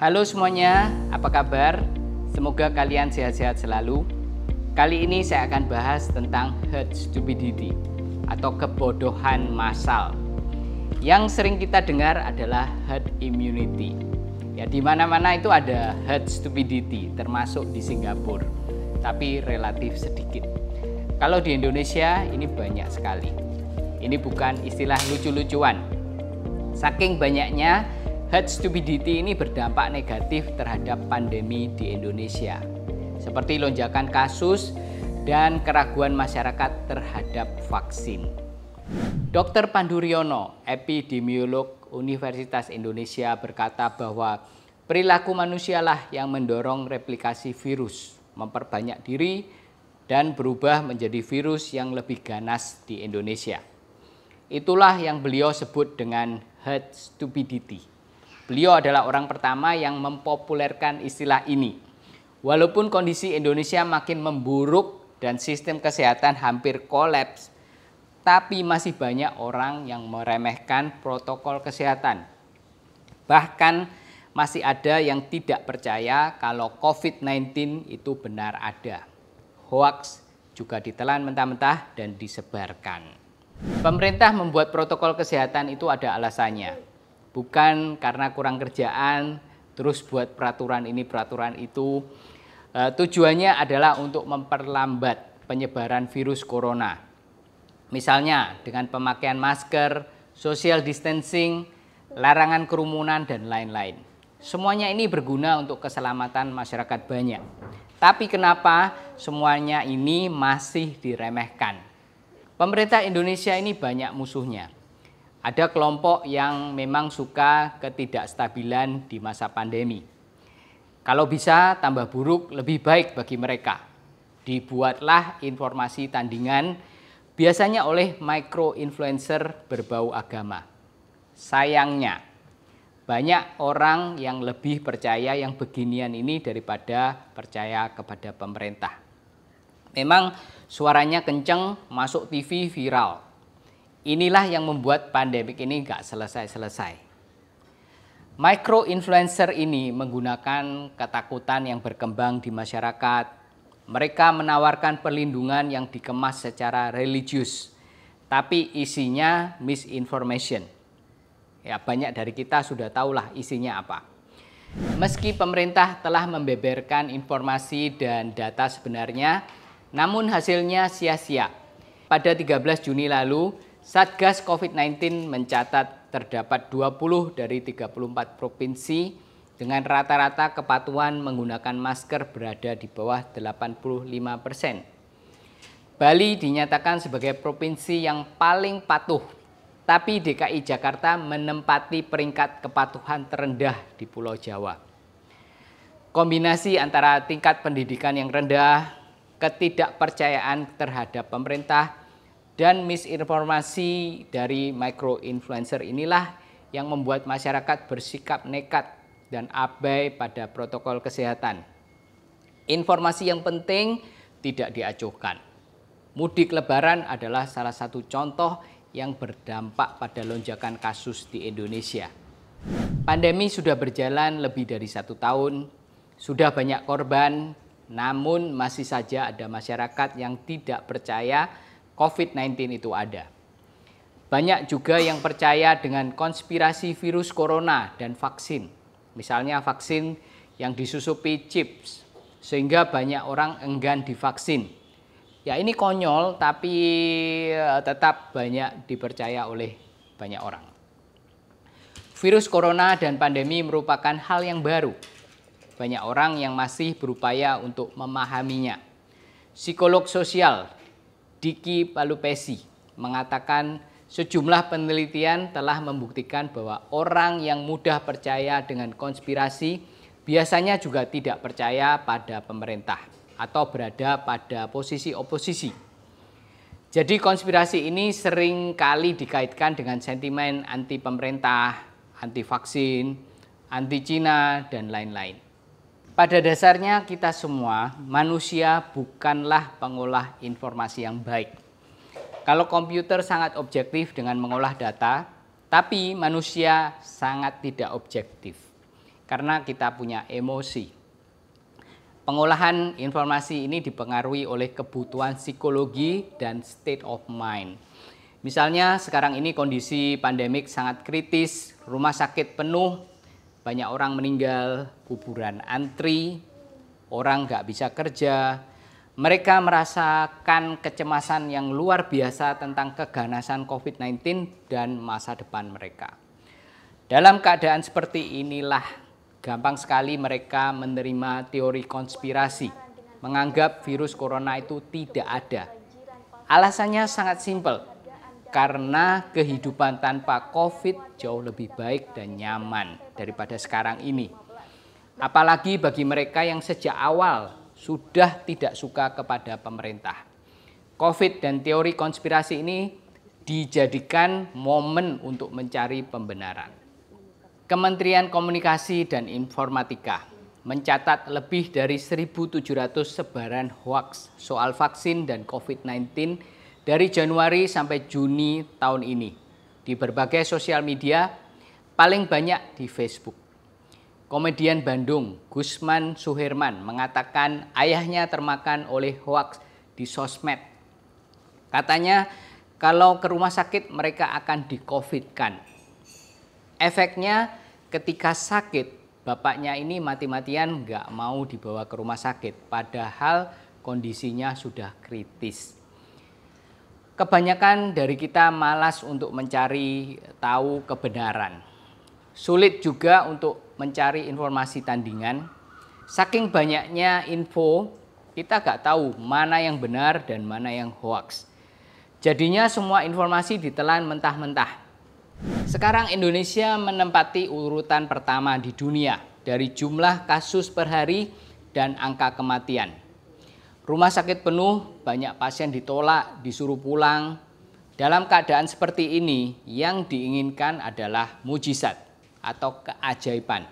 Halo semuanya, apa kabar? Semoga kalian sehat-sehat selalu. Kali ini saya akan bahas tentang herd stupidity atau kebodohan massal. Yang sering kita dengar adalah herd immunity. Ya, di mana-mana itu ada herd stupidity, termasuk di Singapura, tapi relatif sedikit. Kalau di Indonesia ini banyak sekali. Ini bukan istilah lucu-lucuan. Saking banyaknya, herd stupidity ini berdampak negatif terhadap pandemi di Indonesia, seperti lonjakan kasus dan keraguan masyarakat terhadap vaksin. Dr. Pandu Riono, epidemiolog Universitas Indonesia, berkata bahwa perilaku manusialah yang mendorong replikasi virus, memperbanyak diri, dan berubah menjadi virus yang lebih ganas di Indonesia. Itulah yang beliau sebut dengan herd stupidity. Beliau adalah orang pertama yang mempopulerkan istilah ini. Walaupun kondisi Indonesia makin memburuk dan sistem kesehatan hampir kolaps, tapi masih banyak orang yang meremehkan protokol kesehatan. Bahkan masih ada yang tidak percaya kalau COVID-19 itu benar ada. Hoaks juga ditelan mentah-mentah dan disebarkan. Pemerintah membuat protokol kesehatan itu ada alasannya. Bukan karena kurang kerjaan, terus buat peraturan ini, peraturan itu. Tujuannya adalah untuk memperlambat penyebaran virus corona. Misalnya dengan pemakaian masker, social distancing, larangan kerumunan, dan lain-lain. Semuanya ini berguna untuk keselamatan masyarakat banyak. Tapi kenapa semuanya ini masih diremehkan? Pemerintah Indonesia ini banyak musuhnya. Ada kelompok yang memang suka ketidakstabilan di masa pandemi. Kalau bisa tambah buruk lebih baik bagi mereka. Dibuatlah informasi tandingan biasanya oleh micro-influencer berbau agama. Sayangnya banyak orang yang lebih percaya yang beginian ini daripada percaya kepada pemerintah. Memang suaranya kenceng, masuk TV viral. Inilah yang membuat pandemik ini nggak selesai-selesai. Micro-influencer ini menggunakan ketakutan yang berkembang di masyarakat. Mereka menawarkan perlindungan yang dikemas secara religius, tapi isinya misinformation. Ya, banyak dari kita sudah tahulah isinya apa. Meski pemerintah telah membeberkan informasi dan data sebenarnya, namun hasilnya sia-sia. Pada 13 Juni lalu, Satgas COVID-19 mencatat terdapat 20 dari 34 provinsi dengan rata-rata kepatuhan menggunakan masker berada di bawah 85%. Bali dinyatakan sebagai provinsi yang paling patuh, tapi DKI Jakarta menempati peringkat kepatuhan terendah di Pulau Jawa. Kombinasi antara tingkat pendidikan yang rendah, ketidakpercayaan terhadap pemerintah, dan misinformasi dari micro-influencer inilah yang membuat masyarakat bersikap nekat dan abai pada protokol kesehatan. Informasi yang penting tidak diacuhkan. Mudik Lebaran adalah salah satu contoh yang berdampak pada lonjakan kasus di Indonesia. Pandemi sudah berjalan lebih dari 1 tahun, sudah banyak korban, namun masih saja ada masyarakat yang tidak percaya COVID-19 itu ada. Banyak juga yang percaya dengan konspirasi virus corona dan vaksin. Misalnya vaksin yang disusupi chips, sehingga banyak orang enggan divaksin. Ya, ini konyol, tapi tetap banyak dipercaya oleh banyak orang. Virus corona dan pandemi merupakan hal yang baru. Banyak orang yang masih berupaya untuk memahaminya. Psikolog sosial Diki Palupesi mengatakan sejumlah penelitian telah membuktikan bahwa orang yang mudah percaya dengan konspirasi biasanya juga tidak percaya pada pemerintah atau berada pada posisi oposisi. Jadi konspirasi ini sering kali dikaitkan dengan sentimen anti pemerintah, anti vaksin, anti Cina, dan lain-lain. Pada dasarnya kita semua manusia bukanlah pengolah informasi yang baik. Kalau komputer sangat objektif dengan mengolah data, tapi manusia sangat tidak objektif. karena kita punya emosi. Pengolahan informasi ini dipengaruhi oleh kebutuhan psikologi dan state of mind. Misalnya sekarang ini kondisi pandemik sangat kritis, rumah sakit penuh, banyak orang meninggal, kuburan antri, orang nggak bisa kerja. Mereka merasakan kecemasan yang luar biasa tentang keganasan COVID-19 dan masa depan mereka. Dalam keadaan seperti inilah, gampang sekali mereka menerima teori konspirasi, menganggap virus corona itu tidak ada. Alasannya sangat simpel, karena kehidupan tanpa COVID jauh lebih baik dan nyaman daripada sekarang ini. Apalagi bagi mereka yang sejak awal sudah tidak suka kepada pemerintah. COVID dan teori konspirasi ini dijadikan momen untuk mencari pembenaran. Kementerian Komunikasi dan Informatika mencatat lebih dari 1.700 sebaran hoaks soal vaksin dan COVID-19 dari Januari sampai Juni tahun ini. Di berbagai sosial media, paling banyak di Facebook. Komedian Bandung, Gusman Suherman, mengatakan ayahnya termakan oleh hoaks di sosmed. Katanya kalau ke rumah sakit mereka akan di-COVID-kan. Efeknya ketika sakit, bapaknya ini mati-matian nggak mau dibawa ke rumah sakit, padahal kondisinya sudah kritis. Kebanyakan dari kita malas untuk mencari tahu kebenaran. Sulit juga untuk mencari informasi tandingan. Saking banyaknya info, kita nggak tahu mana yang benar dan mana yang hoaks. Jadinya semua informasi ditelan mentah-mentah. Sekarang Indonesia menempati urutan pertama di dunia dari jumlah kasus per hari dan angka kematian. Rumah sakit penuh, banyak pasien ditolak, disuruh pulang. Dalam keadaan seperti ini, yang diinginkan adalah mujizat atau keajaiban.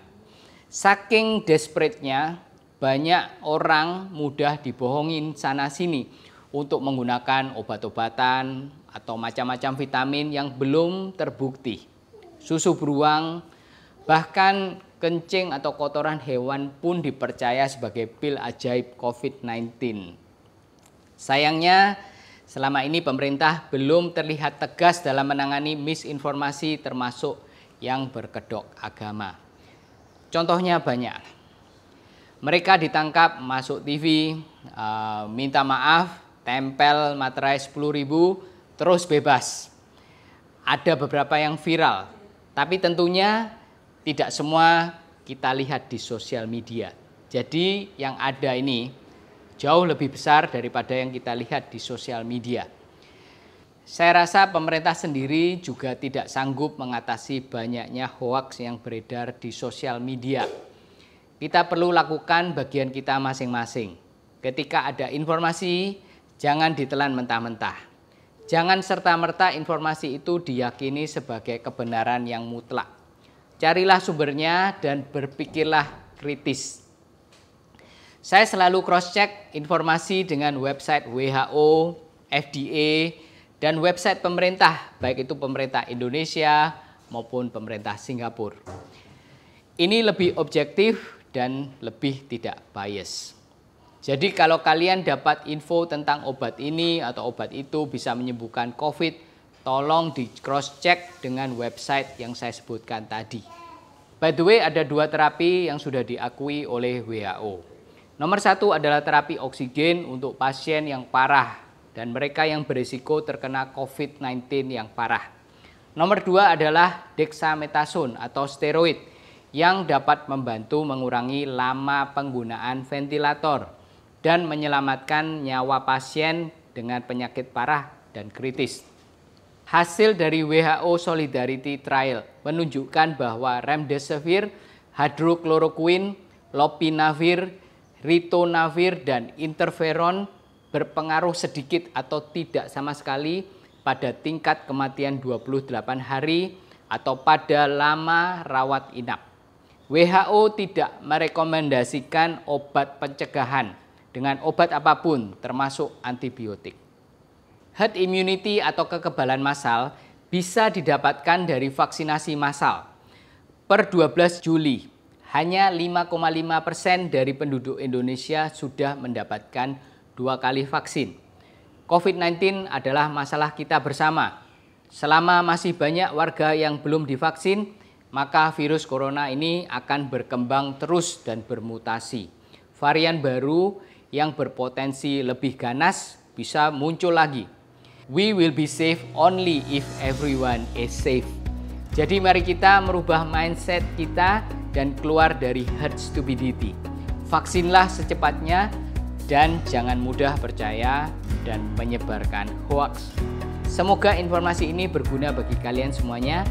Saking desperate-nya, banyak orang mudah dibohongin sana-sini untuk menggunakan obat-obatan atau macam-macam vitamin yang belum terbukti. Susu beruang, bahkan kencing atau kotoran hewan pun dipercaya sebagai pil ajaib COVID-19. Sayangnya, selama ini pemerintah belum terlihat tegas dalam menangani misinformasi termasuk yang berkedok agama. Contohnya banyak. Mereka ditangkap masuk TV, minta maaf, tempel materai 10.000, terus bebas. Ada beberapa yang viral, tapi tentunya tidak semua kita lihat di sosial media. Jadi yang ada ini jauh lebih besar daripada yang kita lihat di sosial media. Saya rasa pemerintah sendiri juga tidak sanggup mengatasi banyaknya hoaks yang beredar di sosial media. Kita perlu lakukan bagian kita masing-masing. Ketika ada informasi, jangan ditelan mentah-mentah. Jangan serta-merta informasi itu diyakini sebagai kebenaran yang mutlak. Carilah sumbernya dan berpikirlah kritis. Saya selalu cross-check informasi dengan website WHO, FDA, dan website pemerintah, baik itu pemerintah Indonesia maupun pemerintah Singapura. Ini lebih objektif dan lebih tidak bias. Jadi kalau kalian dapat info tentang obat ini atau obat itu bisa menyembuhkan COVID, tolong di cross-check dengan website yang saya sebutkan tadi. By the way, ada 2 terapi yang sudah diakui oleh WHO. Nomor 1 adalah terapi oksigen untuk pasien yang parah dan mereka yang berisiko terkena COVID-19 yang parah. Nomor 2 adalah dexamethasone atau steroid yang dapat membantu mengurangi lama penggunaan ventilator dan menyelamatkan nyawa pasien dengan penyakit parah dan kritis. Hasil dari WHO Solidarity Trial menunjukkan bahwa remdesivir, hidrokloroquine, lopinavir, ritonavir, dan interferon berpengaruh sedikit atau tidak sama sekali pada tingkat kematian 28 hari atau pada lama rawat inap. WHO tidak merekomendasikan obat pencegahan dengan obat apapun termasuk antibiotik. Herd immunity atau kekebalan massal bisa didapatkan dari vaksinasi massal. Per 12 Juli, Hanya 5,5% dari penduduk Indonesia sudah mendapatkan 2 kali vaksin. COVID-19 adalah masalah kita bersama. Selama masih banyak warga yang belum divaksin, maka virus corona ini akan berkembang terus dan bermutasi. Varian baru yang berpotensi lebih ganas bisa muncul lagi. We will be safe only if everyone is safe. Jadi mari kita merubah mindset kita dan keluar dari herd stupidity. Vaksinlah secepatnya dan jangan mudah percaya dan menyebarkan hoax. Semoga informasi ini berguna bagi kalian semuanya.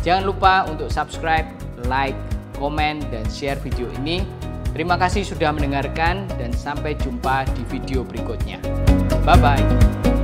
Jangan lupa untuk subscribe, like, komen, dan share video ini. Terima kasih sudah mendengarkan dan sampai jumpa di video berikutnya. Bye-bye.